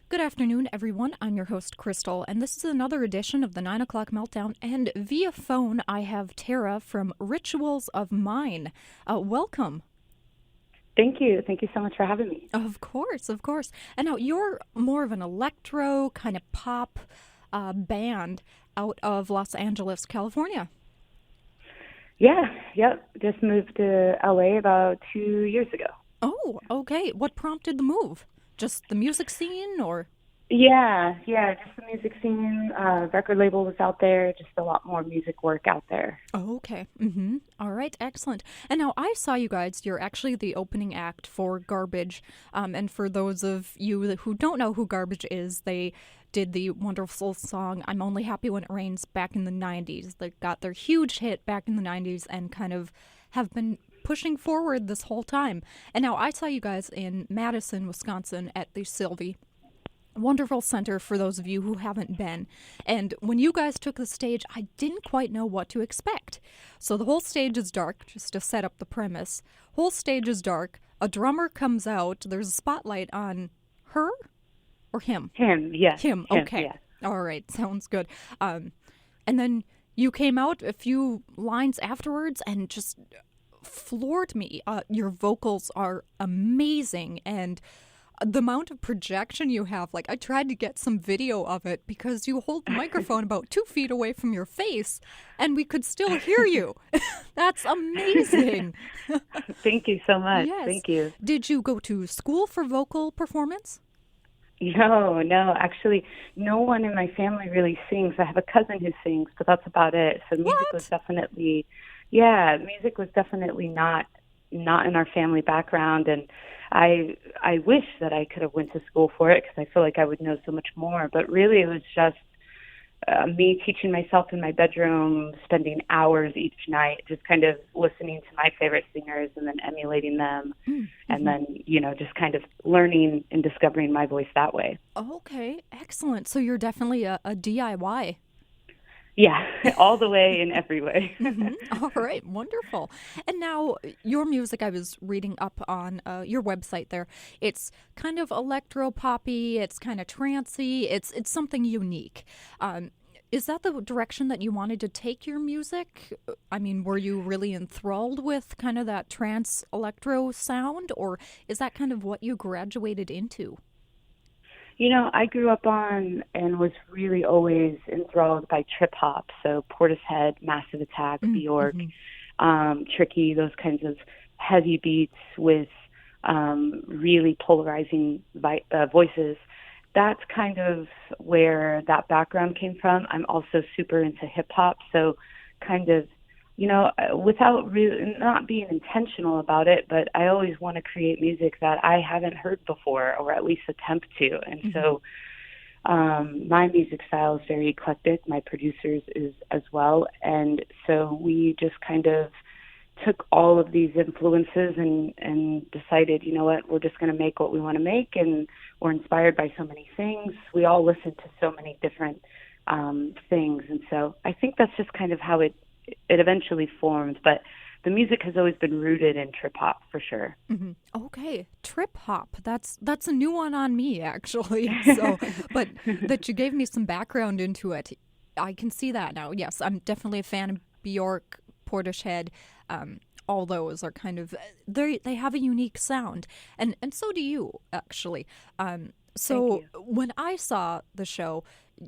Good afternoon, everyone. I'm your host, Crystal, and this is another edition of the 9 o'clock Meltdown. And via phone, I have Terra from Rituals of Mine. Welcome. Thank you. Thank you so much for having me. Of course, of course. And now you're more of an electro kind of pop band out of Los Angeles, California. Yeah, yep. Just moved to LA about 2 years ago. Oh, okay. What prompted the move? Just the music scene, or? Yeah, just the music scene. Record label was out there, just a lot more music work out there. Oh, okay. All right, excellent. And now I saw you guys. You're actually the opening act for Garbage. And for those of you who don't know who Garbage is, they did the wonderful song "I'm Only Happy When It Rains" back in the '90s. They got their huge hit back in the '90s and kind of have been pushing forward this whole time. And now I saw you guys in Madison, Wisconsin, at the Sylvie. Wonderful center for those of you who haven't been. And when you guys took the stage, I didn't quite know what to expect. So the whole stage is dark, just to set up the premise. Whole stage is dark. A drummer comes out. There's a spotlight on her or him? Him, yes. Him, Him, okay. yes. All right, sounds good. And then you came out a few lines afterwards and just floored me. Your vocals are amazing, and the amount of projection you have, like I tried to get some video of it because you hold the microphone about 2 feet away from your face and we could still hear you. That's amazing. Thank you so much. Yes. Thank you. Did you go to school for vocal performance? No, actually, no one in my family really sings. I have a cousin who sings, but that's about it. So music was definitely not in our family background, and I wish that I could have went to school for it because I feel like I would know so much more. But really, it was just me teaching myself in my bedroom, spending hours each night, just kind of listening to my favorite singers and then emulating them, and then just kind of learning and discovering my voice that way. Okay, excellent. So you're definitely a DIY. Yeah, all the way in every way. All right, wonderful. And now your music, I was reading up on your website there. It's kind of electro poppy. It's kind of trancey. It's something unique. Is that the direction that you wanted to take your music? I mean, were you really enthralled with kind of that trance electro sound, or is that kind of what you graduated into? I grew up on and was really always enthralled by trip hop. So Portishead, Massive Attack, Bjork, Tricky, those kinds of heavy beats with really polarizing voices. That's kind of where that background came from. I'm also super into hip hop. So kind of without really not being intentional about it, but I always want to create music that I haven't heard before, or at least attempt to. And so my music style is very eclectic. My producers is as well. And so we just kind of took all of these influences and decided, you know what, we're just going to make what we want to make. And we're inspired by so many things. We all listen to so many different things. And so I think that's just kind of how it eventually formed, but the music has always been rooted in trip hop for sure. Okay, trip hop. That's a new one on me, actually. So, but that you gave me some background into it, I can see that now. Yes, I'm definitely a fan of Bjork, Portishead. All those are kind of they have a unique sound, and so do you actually. So when I saw the show,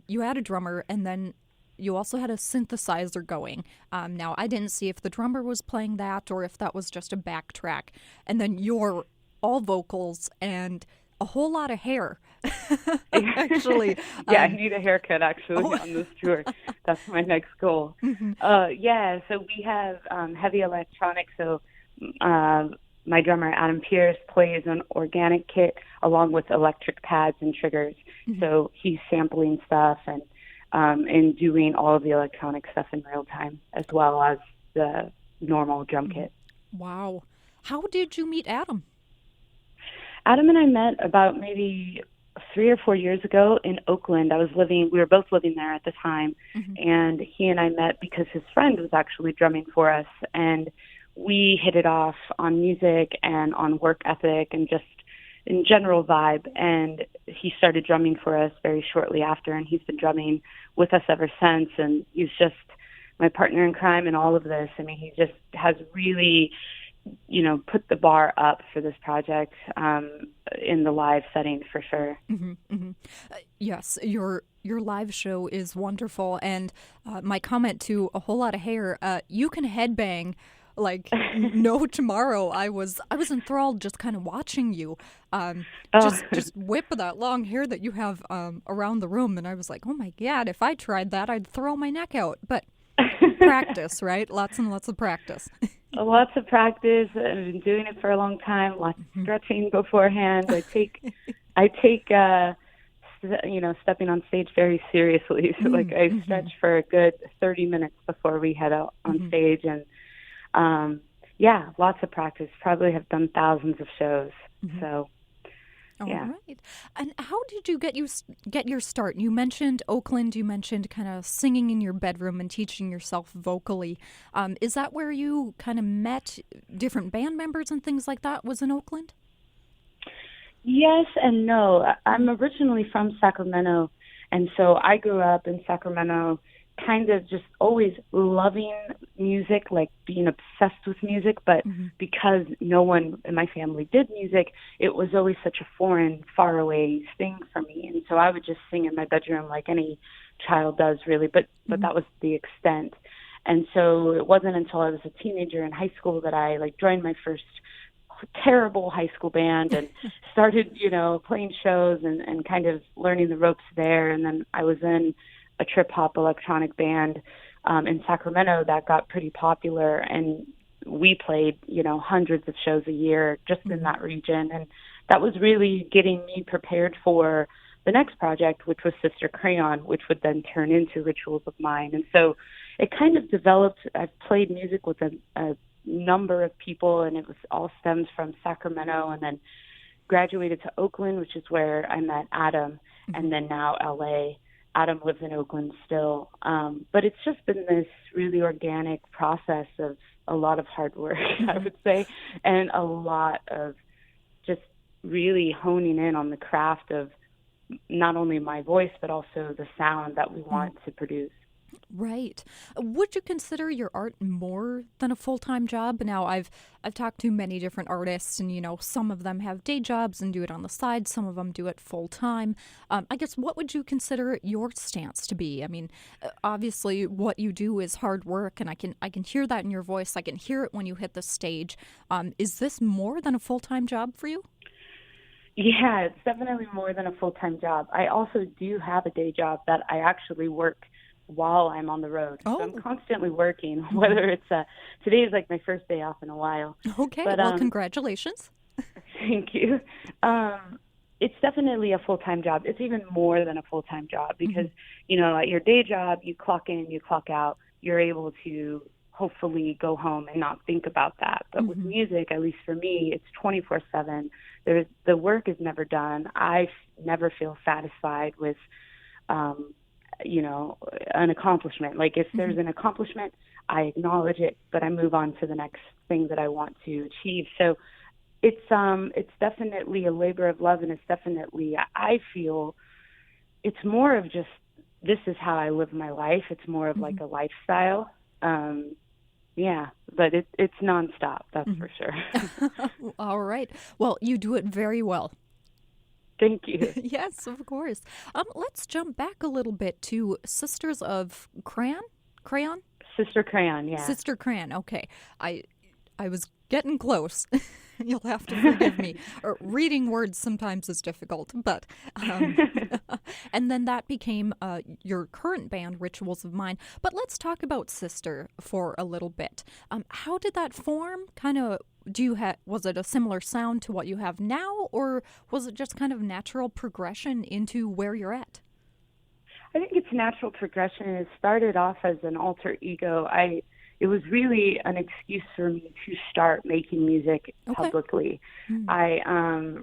you had a drummer, and then you also had a synthesizer going. Now, I didn't see if the drummer was playing that or if that was just a backtrack. And then you're all vocals and a whole lot of hair, actually. Yeah, I need a haircut, actually, on this tour. That's my next goal. So we have heavy electronics. So my drummer, Adam Pierce, plays an organic kit along with electric pads and triggers. So he's sampling stuff and doing all of the electronic stuff in real time, as well as the normal drum kit. Wow. How did you meet Adam? Adam and I met about maybe 3 or 4 years ago in Oakland. We were both living there at the time, and he and I met because his friend was actually drumming for us, and we hit it off on music and on work ethic and just in general vibe. And he started drumming for us very shortly after, and he's been drumming with us ever since. And he's just my partner in crime in all of this. I mean, he just has really, put the bar up for this project in the live setting for sure. Mm-hmm, mm-hmm. Yes, your live show is wonderful, and my comment to A Whole Lot of Hair, you can headbang like no tomorrow. I was enthralled just kind of watching you, just whip that long hair that you have around the room, and I was like, oh my God, if I tried that, I'd throw my neck out. But practice, right? Lots and lots of practice. Lots of practice. I've been doing it for a long time. Lots of stretching beforehand. I take stepping on stage very seriously. So I stretch for a good 30 minutes before we head out on stage, and lots of practice. Probably have done thousands of shows. So. All right. And how did you get your start? You mentioned Oakland. You mentioned kind of singing in your bedroom and teaching yourself vocally. Is that where you kind of met different band members and things like that? Was in Oakland? Yes and no. I'm originally from Sacramento, and so I grew up in Sacramento, kind of just always loving music, like being obsessed with music, but because no one in my family did music, it was always such a foreign, faraway thing for me. And so I would just sing in my bedroom like any child does, really, but that was the extent. And so it wasn't until I was a teenager in high school that I joined my first terrible high school band and started, playing shows and kind of learning the ropes there. And then I was in a trip-hop electronic band in Sacramento that got pretty popular, and we played, hundreds of shows a year just in that region. And that was really getting me prepared for the next project, which was Sister Crayon, which would then turn into Rituals of Mine. And so it kind of developed. I've played music with a number of people, and it was all stems from Sacramento, and then graduated to Oakland, which is where I met Adam, and then now LA. Adam lives in Oakland still. But it's just been this really organic process of a lot of hard work, I would say, and a lot of just really honing in on the craft of not only my voice, but also the sound that we want to produce. Right. Would you consider your art more than a full-time job? Now, I've talked to many different artists, and some of them have day jobs and do it on the side. Some of them do it full-time. I guess, what would you consider your stance to be? I mean, obviously, what you do is hard work, and I can hear that in your voice. I can hear it when you hit the stage. Is this more than a full-time job for you? Yeah, it's definitely more than a full-time job. I also do have a day job that I actually work while I'm on the road. Oh. So I'm constantly working, whether it's today is like my first day off in a while. Okay, well, congratulations. Thank you. It's definitely a full-time job. It's even more than a full-time job because, at your day job, you clock in, you clock out, you're able to hopefully go home and not think about that. But with music, at least for me, it's 24/7. The work is never done. I never feel satisfied with an accomplishment. Like if there's an accomplishment, I acknowledge it, but I move on to the next thing that I want to achieve. So it's definitely a labor of love, and it's definitely, I feel it's more of just, this is how I live my life. It's more of like a lifestyle. But it's nonstop, that's for sure. All right. Well, you do it very well. Thank you. Yes, of course. Let's jump back a little bit to Sisters of Crayon? Sister Crayon, yeah. Sister Crayon, okay. I was getting close. You'll have to forgive me. Reading words sometimes is difficult, but and then that became your current band, Rituals of Mine. But let's talk about Sister for a little bit. How did that form? Was it a similar sound to what you have now, or was it just kind of natural progression into where you're at? I think it's natural progression. It started off as an alter ego. It was really an excuse for me to start making music publicly. I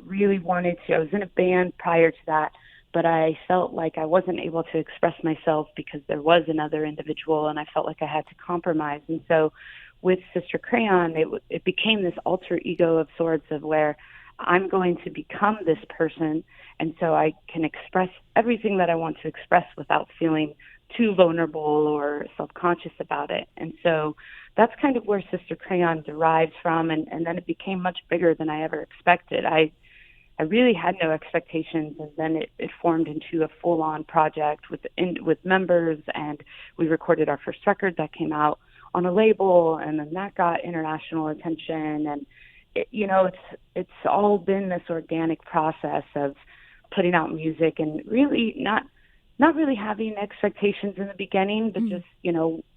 really wanted to. I was in a band prior to that, but I felt like I wasn't able to express myself because there was another individual, and I felt like I had to compromise. And so with Sister Crayon, it became this alter ego of sorts, of where I'm going to become this person, and so I can express everything that I want to express without feeling too vulnerable or self-conscious about it. And so that's kind of where Sister Crayon derives from, and then it became much bigger than I ever expected. I really had no expectations, and then it formed into a full-on project with members, and we recorded our first record that came out on a label, and then that got international attention. And it's all been this organic process of putting out music, and really not really having expectations in the beginning, but just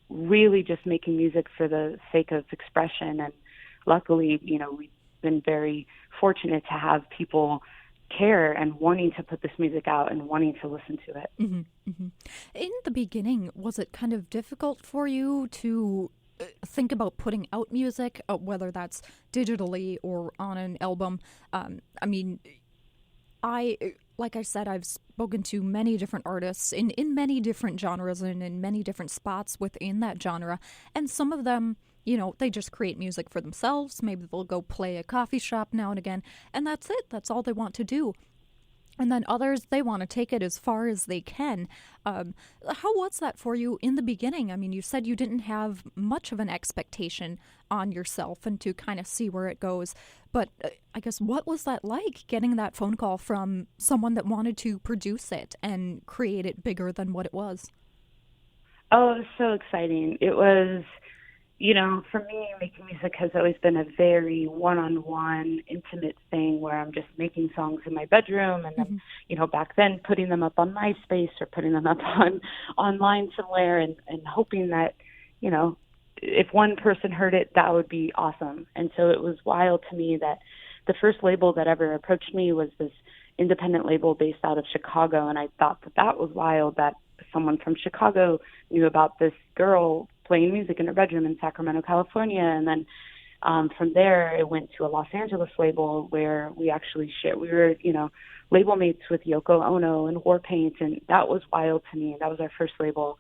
really just making music for the sake of expression. And luckily, we've been very fortunate to have people care and wanting to put this music out and wanting to listen to it. In the beginning, was it kind of difficult for you to think about putting out music, whether that's digitally or on an album? I mean, like I said, I've spoken to many different artists in many different genres and in many different spots within that genre. And some of them, they just create music for themselves. Maybe they'll go play a coffee shop now and again, and that's it. That's all they want to do. And then others, they want to take it as far as they can. How was that for you in the beginning? I mean, you said you didn't have much of an expectation on yourself and to kind of see where it goes. But I guess what was that like, getting that phone call from someone that wanted to produce it and create it bigger than what it was? Oh, it was so exciting. It was, for me, making music has always been a very one-on-one, intimate thing where I'm just making songs in my bedroom, and then, back then putting them up on MySpace or putting them up online somewhere, and hoping that, if one person heard it, that would be awesome. And so it was wild to me that the first label that ever approached me was this independent label based out of Chicago, and I thought that was wild that someone from Chicago knew about this girl playing music in her bedroom in Sacramento, California. And then from there, it went to a Los Angeles label where we actually shared. We were, label mates with Yoko Ono and Warpaint, and that was wild to me. That was our first label.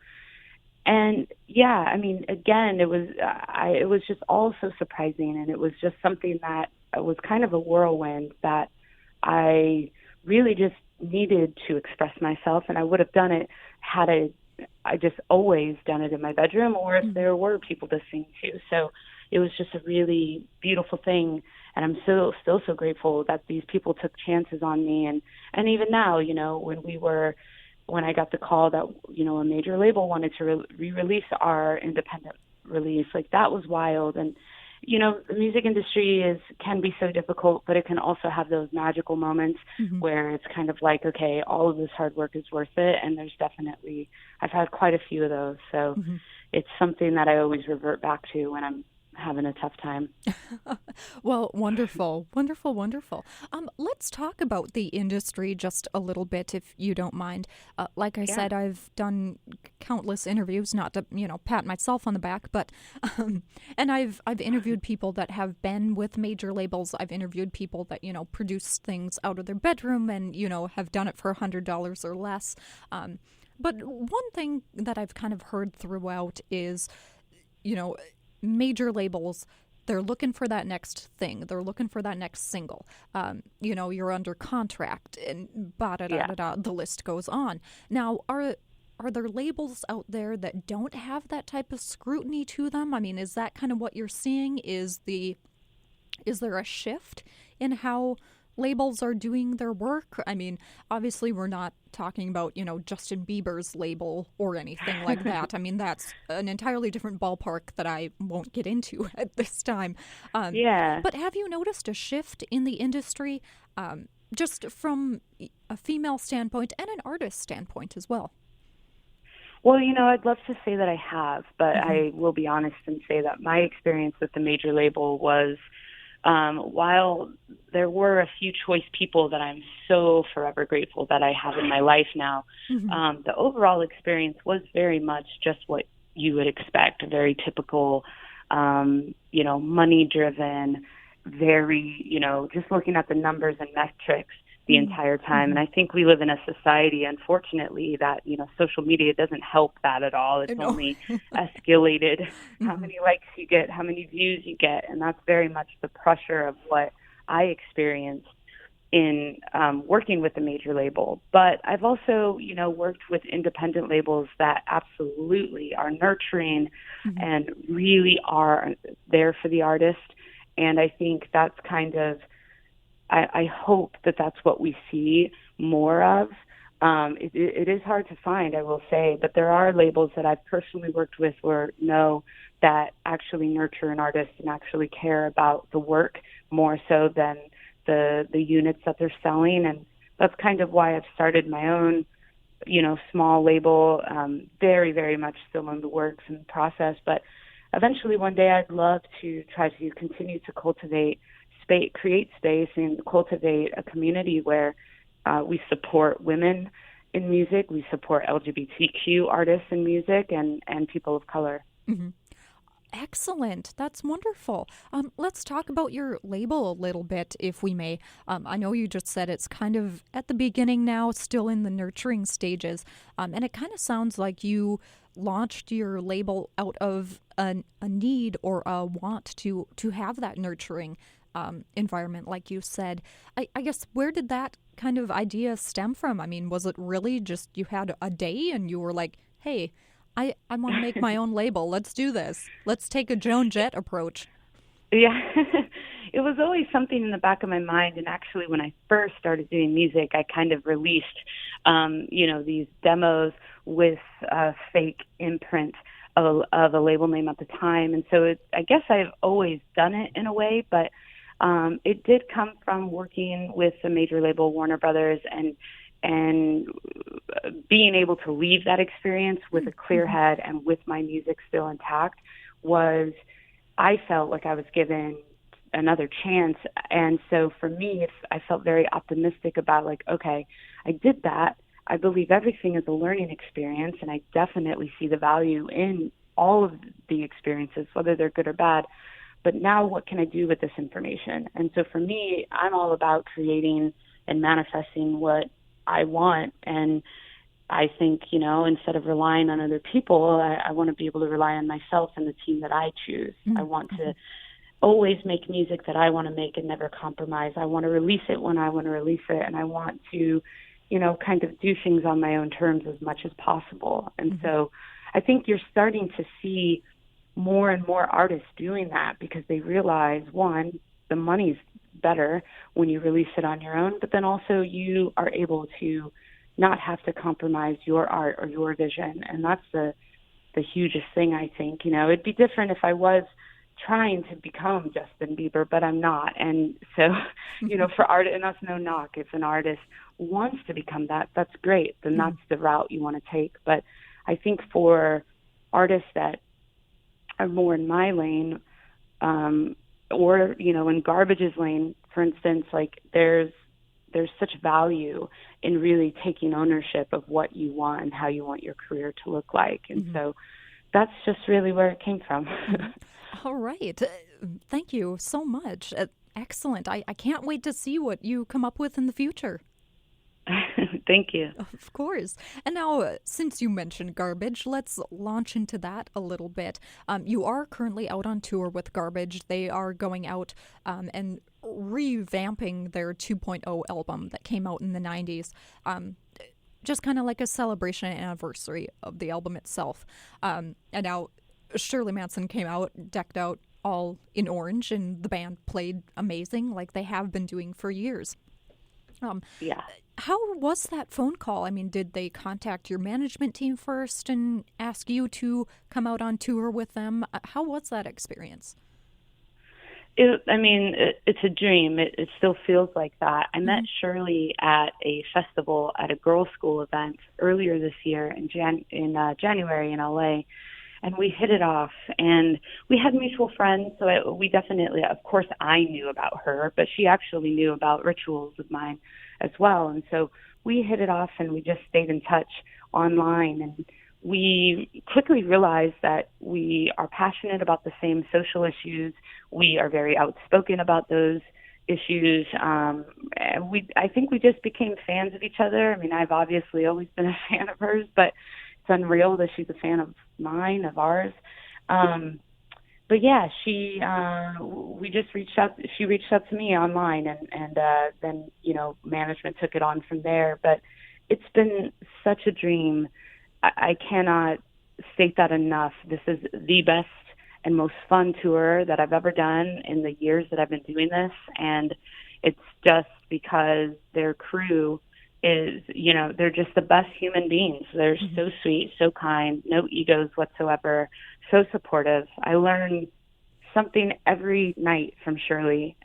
And yeah, I mean, again, it was just all so surprising, and it was just something that was kind of a whirlwind that I really just needed to express myself, and I would have done it had I just always done it in my bedroom, or if there were people to sing to. So it was just a really beautiful thing, and I'm still so grateful that these people took chances on me. And even now, when I got the call that a major label wanted to re-release our independent release, like, that was wild. And the music industry can be so difficult, but it can also have those magical moments where it's kind of like, okay, all of this hard work is worth it. And I've had quite a few of those. So it's something that I always revert back to when I'm having a tough time. Well, wonderful. Let's talk about the industry just a little bit, if you don't mind. Like I said, I've done countless interviews, not to, pat myself on the back, but, and I've interviewed people that have been with major labels. I've interviewed people that, produce things out of their bedroom and, have done it for $100 or less. But one thing that I've kind of heard throughout is, major labels, they're looking for that next thing. They're looking for that next single. You're under contract, and the list goes on. Now, are there labels out there that don't have that type of scrutiny to them? I mean, is that kind of what you're seeing? Is there a shift in how labels are doing their work? I mean, obviously we're not talking about, Justin Bieber's label or anything like that. I mean, that's an entirely different ballpark that I won't get into at this time. But have you noticed a shift in the industry, just from a female standpoint and an artist standpoint as well? Well, I'd love to say that I have, but I will be honest and say that my experience with the major label was, while there were a few choice people that I'm so forever grateful that I have in my life now, the overall experience was very much just what you would expect, a very typical, money-driven, very, just looking at the numbers and metrics the entire time. And I think we live in a society, unfortunately, that, social media doesn't help that at all. It's only escalated how many likes you get, how many views you get. And that's very much the pressure of what I experienced in working with a major label. But I've also, worked with independent labels that absolutely are nurturing Mm-hmm. and really are there for the artist. And I think that's kind of, I hope that that's what we see more of. It is hard to find, I will say, but there are labels that I've personally worked with or know that actually nurture an artist and actually care about the work more so than the units that they're selling. And that's kind of why I've started my own, small label, very, very much still in the works and process. But eventually one day I'd love to try to continue to cultivate space, create space and cultivate a community where we support women in music, we support LGBTQ artists in music and people of color. Mm-hmm. Excellent. That's wonderful. Let's talk about your label a little bit, if we may. I know you just said it's kind of at the beginning now, still in the nurturing stages. And it kind of sounds like you launched your label out of a need or a want to have that nurturing environment, like you said. I guess, where did that kind of idea stem from? I mean, was it really just you had a day and you were like, hey, I want to make my own label. Let's do this. Let's take a Joan Jett approach. Yeah, it was always something in the back of my mind. And actually, when I first started doing music, I kind of released, these demos with a fake imprint of a label name at the time. And so I guess I've always done it in a way, but it did come from working with a major label, Warner Brothers, and being able to leave that experience with a clear head and with my music still intact I felt like I was given another chance. And so for me, I felt very optimistic about like, okay, I did that. I believe everything is a learning experience, and I definitely see the value in all of the experiences, whether they're good or bad. But now what can I do with this information? And so for me, I'm all about creating and manifesting what I want. And I think, instead of relying on other people, I want to be able to rely on myself and the team that I choose. Mm-hmm. I want to always make music that I want to make and never compromise. I want to release it when I want to release it. And I want to, kind of do things on my own terms as much as possible. And so I think you're starting to see more and more artists doing that because they realize, one, the money's better when you release it on your own, but then also you are able to not have to compromise your art or your vision. And that's the hugest thing, I think. It'd be different if I was trying to become Justin Bieber, but I'm not. And so, for art, and that's no knock. If an artist wants to become that, that's great. Then that's the route you want to take. But I think for artists that are more in my lane, or, in Garbage's lane, for instance, like there's such value in really taking ownership of what you want and how you want your career to look like. And so that's just really where it came from. All right. Thank you so much. Excellent. I can't wait to see what you come up with in the future. Thank you. Of course. And now, since you mentioned Garbage, let's launch into that a little bit. You are currently out on tour with Garbage. They are going out and revamping their 2.0 album that came out in the 90s. Just kind of like a celebration anniversary of the album itself. And now Shirley Manson came out, decked out all in orange, and the band played amazing like they have been doing for years. Yeah. How was that phone call? I mean, did they contact your management team first and ask you to come out on tour with them? How was that experience? It's a dream. It still feels like that. I met Shirley at a festival at a girls' school event earlier this year in January in LA, and we hit it off. And we had mutual friends, so we definitely, of course, I knew about her, but she actually knew about rituals of mine as well. And so we hit it off, and we just stayed in touch online. And we quickly realized that we are passionate about the same social issues. We are very outspoken about those issues. And I think we just became fans of each other. I mean, I've obviously always been a fan of hers, but it's unreal that she's a fan of mine, of ours. but yeah, we just reached out. She reached out to me online, and then management took it on from there. But it's been such a dream. I cannot state that enough. This is the best and most fun tour that I've ever done in the years that I've been doing this, and it's just because their crew is, they're just the best human beings. They're so sweet, so kind, no egos whatsoever, so supportive. I learn something every night from Shirley.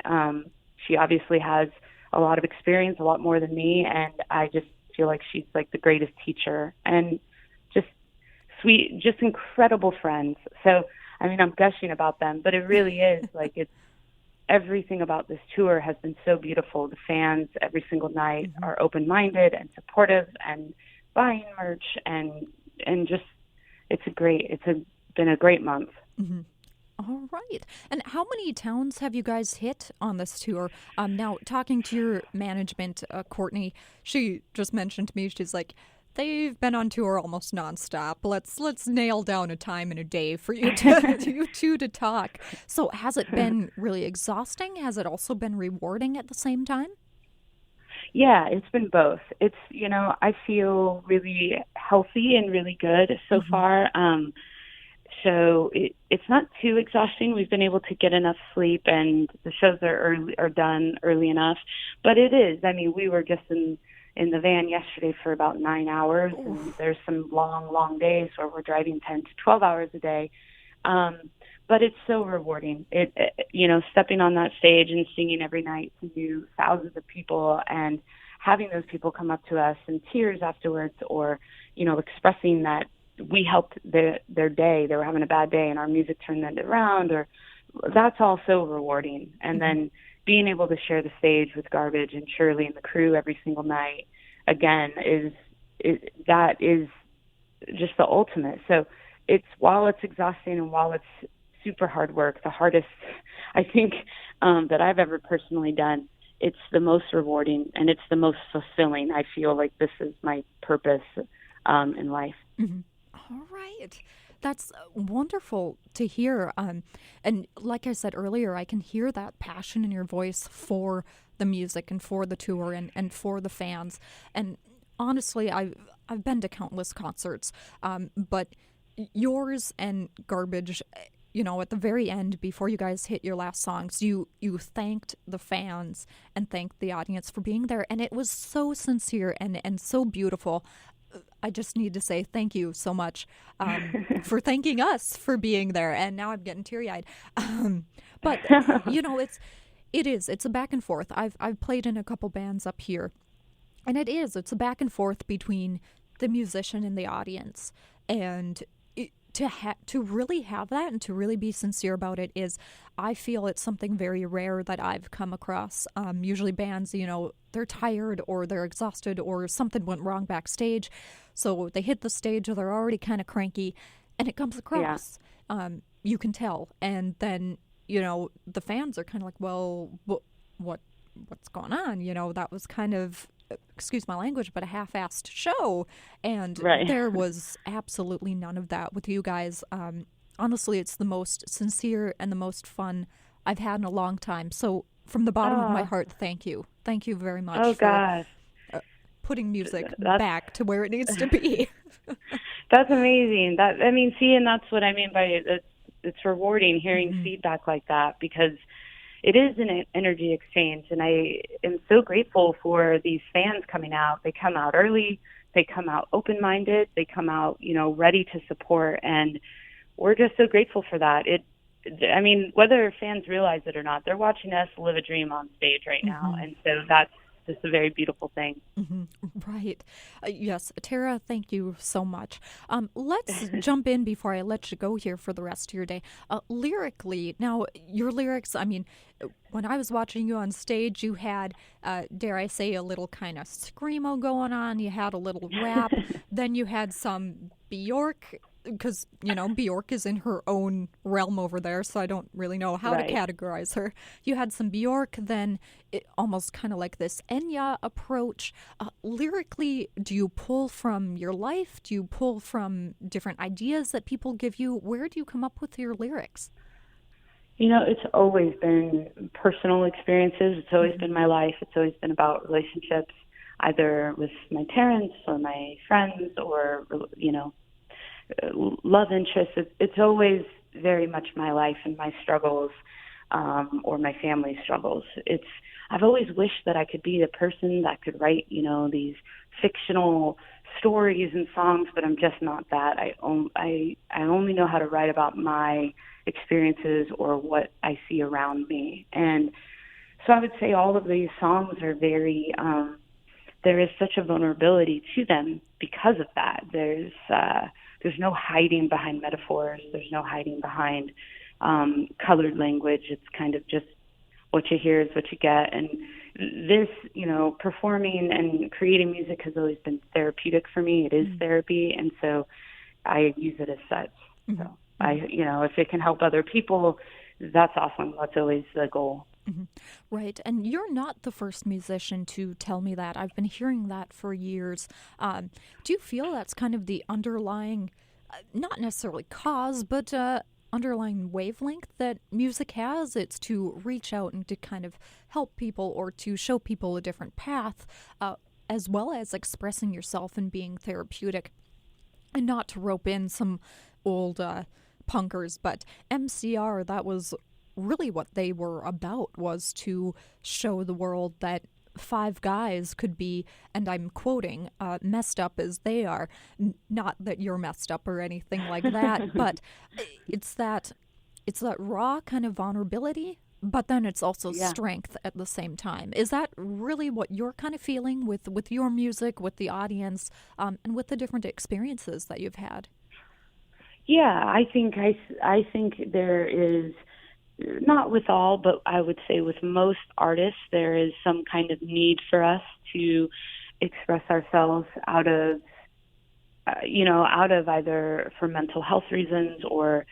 She obviously has a lot of experience, a lot more than me, and I just feel like she's like the greatest teacher and just sweet, just incredible friends. So, I mean, I'm gushing about them, but it really is like it's everything about this tour has been so beautiful. The fans every single night are open-minded and supportive and buying merch and just been a great month. Mm-hmm. All right. And how many towns have you guys hit on this tour? Now, talking to your management, Courtney, she just mentioned to me, she's like, they've been on tour almost nonstop. Let's nail down a time and a day for you you two to talk. So has it been really exhausting? Has it also been rewarding at the same time? Yeah, it's been both. It's, I feel really healthy and really good so far. So it's not too exhausting. We've been able to get enough sleep, and the shows are done early enough. But it is. I mean, we were just in the van yesterday for about 9 hours, and there's some long days where we're driving 10 to 12 hours a day. But it's so rewarding. Stepping on that stage and singing every night to thousands of people, and having those people come up to us in tears afterwards, or expressing that we helped their day. They were having a bad day, and our music turned that around. Or that's all so rewarding. And then being able to share the stage with Garbage and Shirley and the crew every single night, again, that is just the ultimate. So while it's exhausting and while it's super hard work, the hardest I think that I've ever personally done, it's the most rewarding and it's the most fulfilling. I feel like this is my purpose in life. Mm-hmm. All right. That's wonderful to hear. And like I said earlier, I can hear that passion in your voice for the music and for the tour and for the fans. And honestly, I've been to countless concerts, but yours and Garbage, at the very end, before you guys hit your last songs, you thanked the fans and thanked the audience for being there. And it was so sincere and so beautiful. I just need to say thank you so much for thanking us for being there. And now I'm getting teary-eyed. But, it's a back and forth. I've played in a couple bands up here. And it's a back and forth between the musician and the audience. And to really have that and to really be sincere about it I feel it's something very rare that I've come across. Usually bands, they're tired or they're exhausted or something went wrong backstage. So they hit the stage or they're already kind of cranky and it comes across. Yeah. You can tell. And then, the fans are kind of like, well, what's going on? That was kind of, excuse my language, but a half-assed show. And there was absolutely none of that with you guys. Honestly, it's the most sincere and the most fun I've had in a long time. So from the bottom of my heart, thank you. Thank you very much for putting music back to where it needs to be. That's amazing. And that's what I mean by it's rewarding hearing feedback like that, because it is an energy exchange, and I am so grateful for these fans coming out. They come out early, they come out open-minded, they come out, ready to support, and we're just so grateful for that. Whether fans realize it or not, they're watching us live a dream on stage right now, and so that's just a very beautiful thing. Right. Yes. Terra, thank you so much. Let's jump in before I let you go here for the rest of your day. Lyrically, now, your lyrics, when I was watching you on stage, you had, dare I say, a little kind of screamo going on. You had a little rap. Then you had some Bjork, because, Bjork is in her own realm over there, so I don't really know how to categorize her. You had some Bjork, then almost kind of like this Enya approach. Lyrically, do you pull from your life? Do you pull from different ideas that people give you? Where do you come up with your lyrics? It's always been personal experiences. It's always been my life. It's always been about relationships, either with my parents or my friends or, love interests. It's always very much my life and my struggles, or my family's struggles. I've always wished that I could be the person that could write, these fictional stories and songs, but I'm just not that. I only know how to write about my experiences or what I see around me. And so I would say all of these songs are very, there is such a vulnerability to them because of that. There's no hiding behind metaphors. There's no hiding behind colored language. It's kind of just what you hear is what you get. And this, performing and creating music has always been therapeutic for me. It is therapy, and so I use it as such. So if it can help other people, that's awesome. That's always the goal. Right, and you're not the first musician to tell me that. I've been hearing that for years. Do you feel that's kind of the underlying, not necessarily cause, but underlying wavelength that music has? It's to reach out and to kind of help people or to show people a different path, as well as expressing yourself and being therapeutic, and not to rope in some old punkers, but MCR, that was really what they were about, was to show the world that five guys could be, and I'm quoting, messed up as they are. Not that you're messed up or anything like that, but it's that raw kind of vulnerability, but then it's also strength at the same time. Is that really what you're kind of feeling with your music, with the audience, and with the different experiences that you've had? Yeah, I think there is, not with all, but I would say with most artists, there is some kind of need for us to express ourselves out of either for mental health reasons or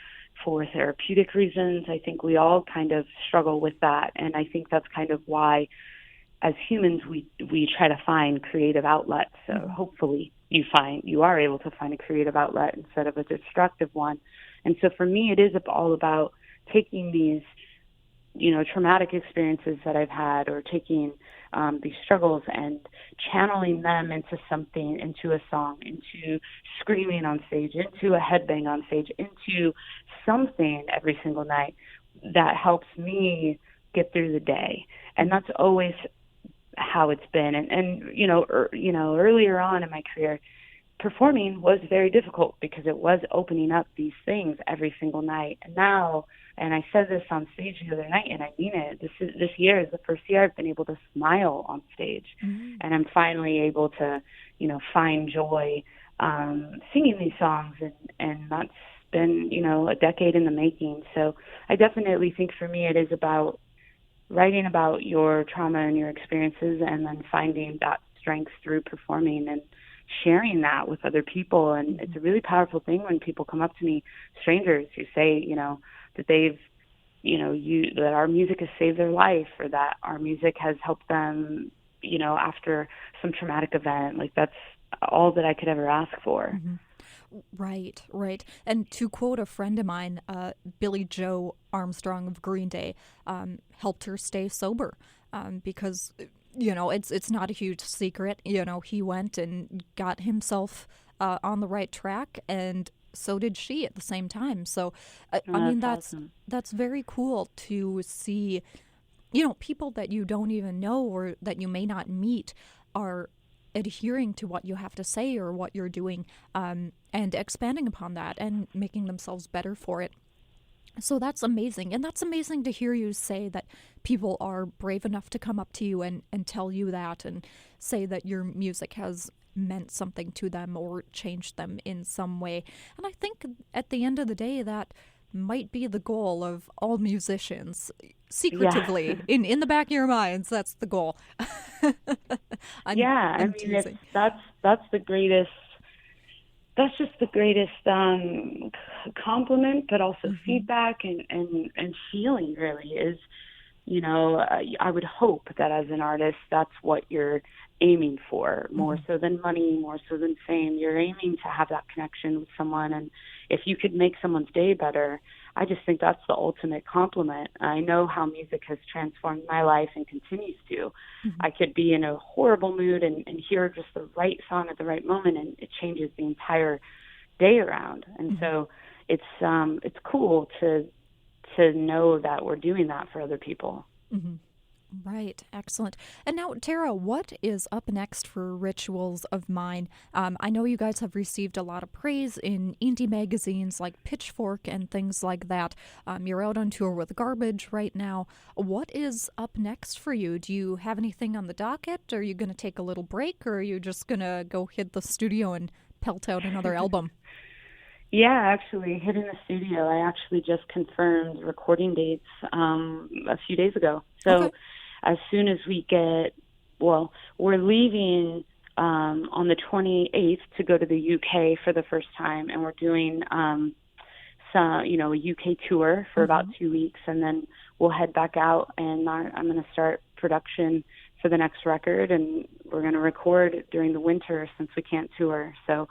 for therapeutic reasons. I think we all kind of struggle with that. And I think that's kind of why, as humans, we try to find creative outlets. So hopefully you are able to find a creative outlet instead of a destructive one. And so for me, it is all about taking these, traumatic experiences that I've had, or taking these struggles and channeling them into something, into a song, into screaming on stage, into a headbang on stage, into something every single night that helps me get through the day. And that's always how it's been. And earlier on in my career, performing was very difficult because it was opening up these things every single night. And now, and I said this on stage the other night, and I mean it, this year is the first year I've been able to smile on stage. And I'm finally able to, find joy singing these songs, and that's been, a decade in the making. So I definitely think for me it is about writing about your trauma and your experiences, and then finding that strength through performing and sharing that with other people. And it's a really powerful thing when people come up to me, strangers, who say, that they've, that our music has saved their life, or that our music has helped them, after some traumatic event. Like, that's all that I could ever ask for. Right. And to quote a friend of mine, Billy Joe Armstrong of Green Day, helped her stay sober, because it's not a huge secret. He went and got himself on the right track, and so did she at the same time. So, that's awesome. That's very cool to see. People that you don't even know or that you may not meet are adhering to what you have to say or what you're doing, and expanding upon that and making themselves better for it. So that's amazing. And that's amazing to hear you say that people are brave enough to come up to you and tell you that, and say that your music has meant something to them or changed them in some way. And I think at the end of the day, that might be the goal of all musicians, secretively, in the back of your minds. That's the goal. That's the greatest. That's just the greatest compliment, but also feedback and feeling, really, is, I would hope that as an artist, that's what you're aiming for, more so than money, more so than fame. You're aiming to have that connection with someone. And if you could make someone's day better, I just think that's the ultimate compliment. I know how music has transformed my life and continues to. I could be in a horrible mood and hear just the right song at the right moment, and it changes the entire day around. And so it's cool to know that we're doing that for other people. Right, excellent. And now, Terra, what is up next for Rituals of Mine? I know you guys have received a lot of praise in indie magazines like Pitchfork and things like that. You're out on tour with Garbage right now. What is up next for you? Do you have anything on the docket? Are you going to take a little break, or are you just going to go hit the studio and pelt out another album? Yeah, actually, hitting the studio. I actually just confirmed recording dates a few days ago. So as soon as we we're leaving on the 28th to go to the UK for the first time, and we're doing a UK tour for about 2 weeks, and then we'll head back out, and I'm going to start production for the next record, and we're going to record during the winter since we can't tour. So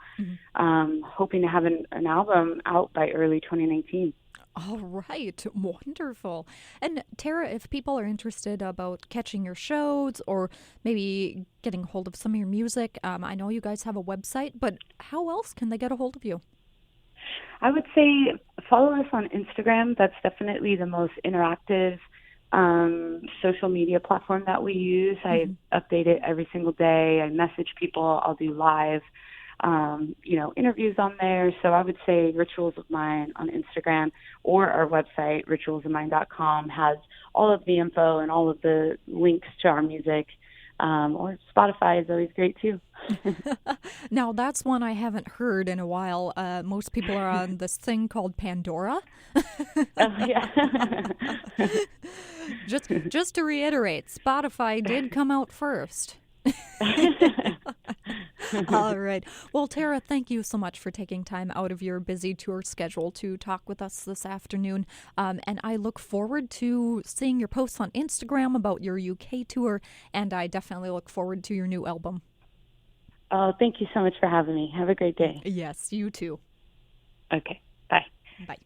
hoping to have an album out by early 2019. All right, wonderful. And Terra, if people are interested about catching your shows or maybe getting a hold of some of your music, I know you guys have a website, but how else can they get a hold of you? I would say follow us on Instagram. That's definitely the most interactive social media platform that we use. I update it every single day. I message people. I'll do live interviews on there. So I would say Rituals of Mine on Instagram, or our website, ritualsofmine.com, has all of the info and all of the links to our music. Or Spotify is always great too. Now, that's one I haven't heard in a while. Most people are on this thing called Pandora. Yeah. Just to reiterate, Spotify did come out first. All right. Well, Terra, thank you so much for taking time out of your busy tour schedule to talk with us this afternoon. And I look forward to seeing your posts on Instagram about your UK tour, and I definitely look forward to your new album. Oh, thank you so much for having me. Have a great day. Yes, you too. Okay. Bye. Bye.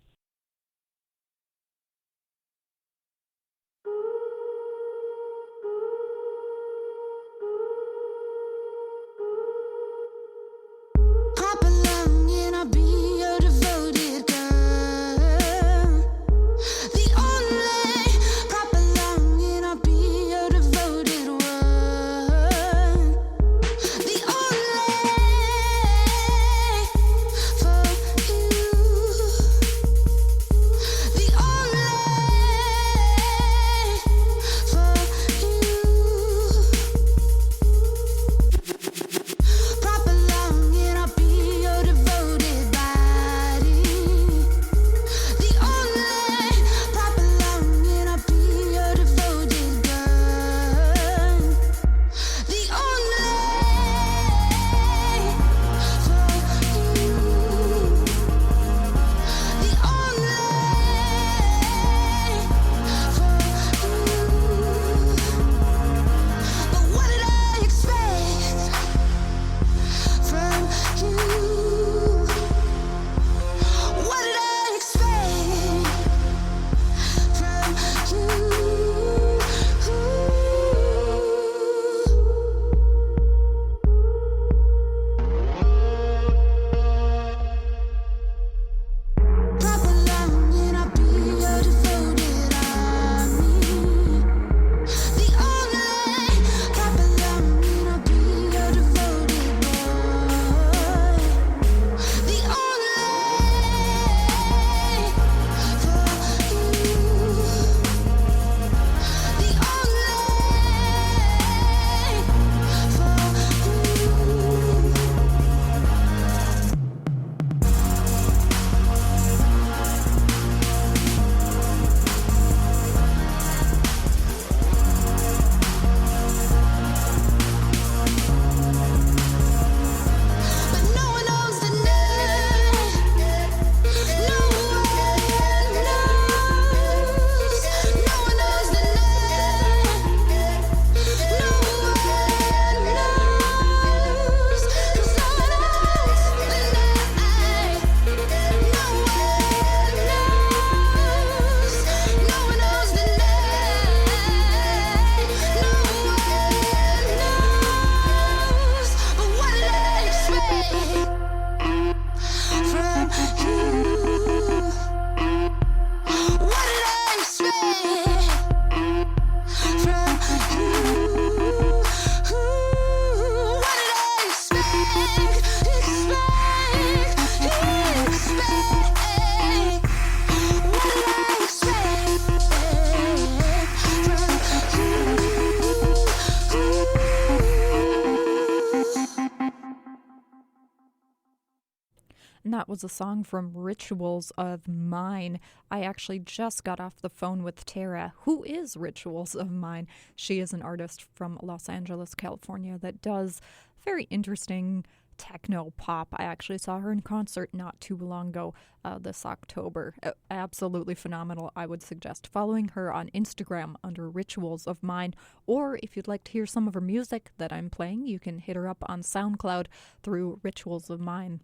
And that was a song from Rituals of Mine. I actually just got off the phone with Terra, who is Rituals of Mine. She is an artist from Los Angeles, California that does very interesting techno pop. I actually saw her in concert not too long ago, this October. Absolutely phenomenal. I would suggest following her on Instagram under Rituals of Mine, or if you'd like to hear some of her music that I'm playing, you can hit her up on SoundCloud through Rituals of Mine.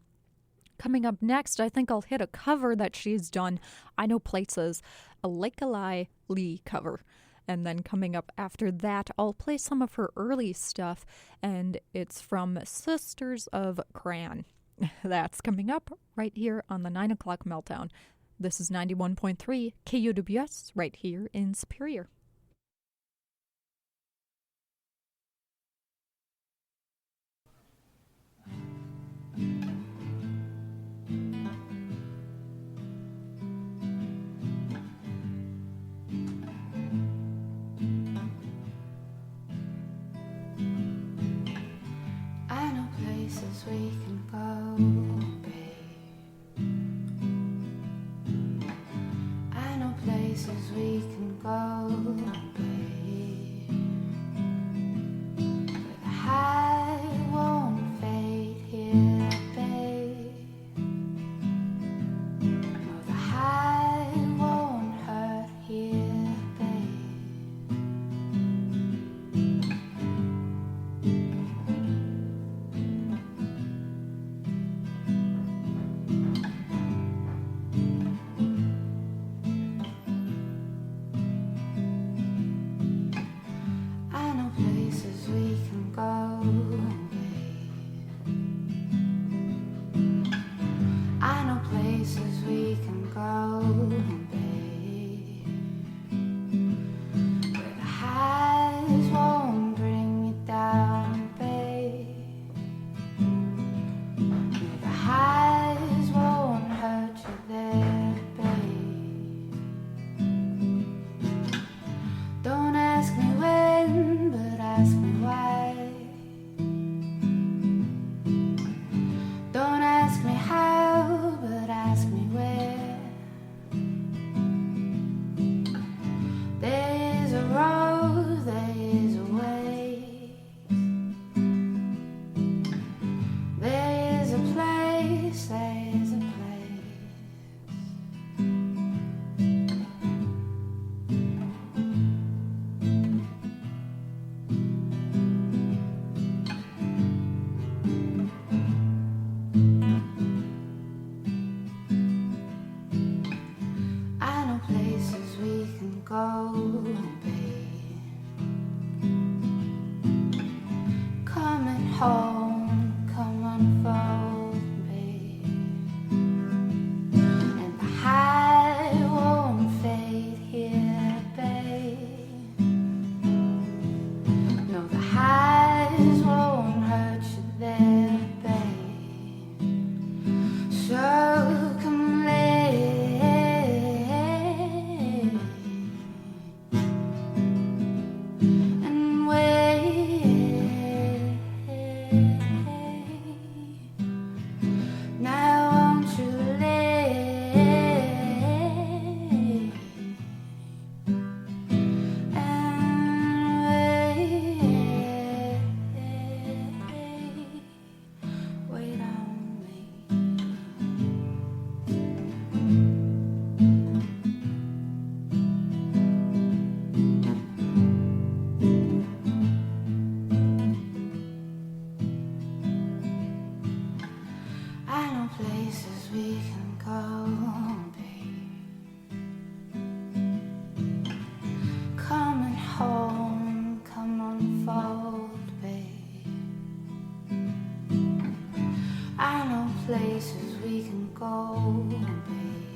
Coming up next, I think I'll hit a cover that she's done. I Know Places, a Lakelai Lee cover. And then coming up after that, I'll play some of her early stuff, and it's from Sisters of Cran. That's coming up right here on the 9 o'clock Meltdown. This is 91.3 KUWS right here in Superior. I know places we can go, babe. I know places we can go, babe. Where the high won't fade here, babe. No, the high won't hurt here, babe. I know places we can go, babe. I know places we can go, babe. Where the highs won't bring you down, babe. Where the highs won't hurt you there, babe. Don't ask me when, but ask me why. Don't ask me how, but ask me where. There is a road, there is a way. There is a place, there is a place. I know places we can go, babe. Coming home, come unfold, babe. And the high won't fade here, babe. No, the highs won't hurt you there, babe. So come lay and wait. Now won't you lay and wait on me. I know places we can go, babe. Coming home, come unfold, babe. I know places we can go, babe.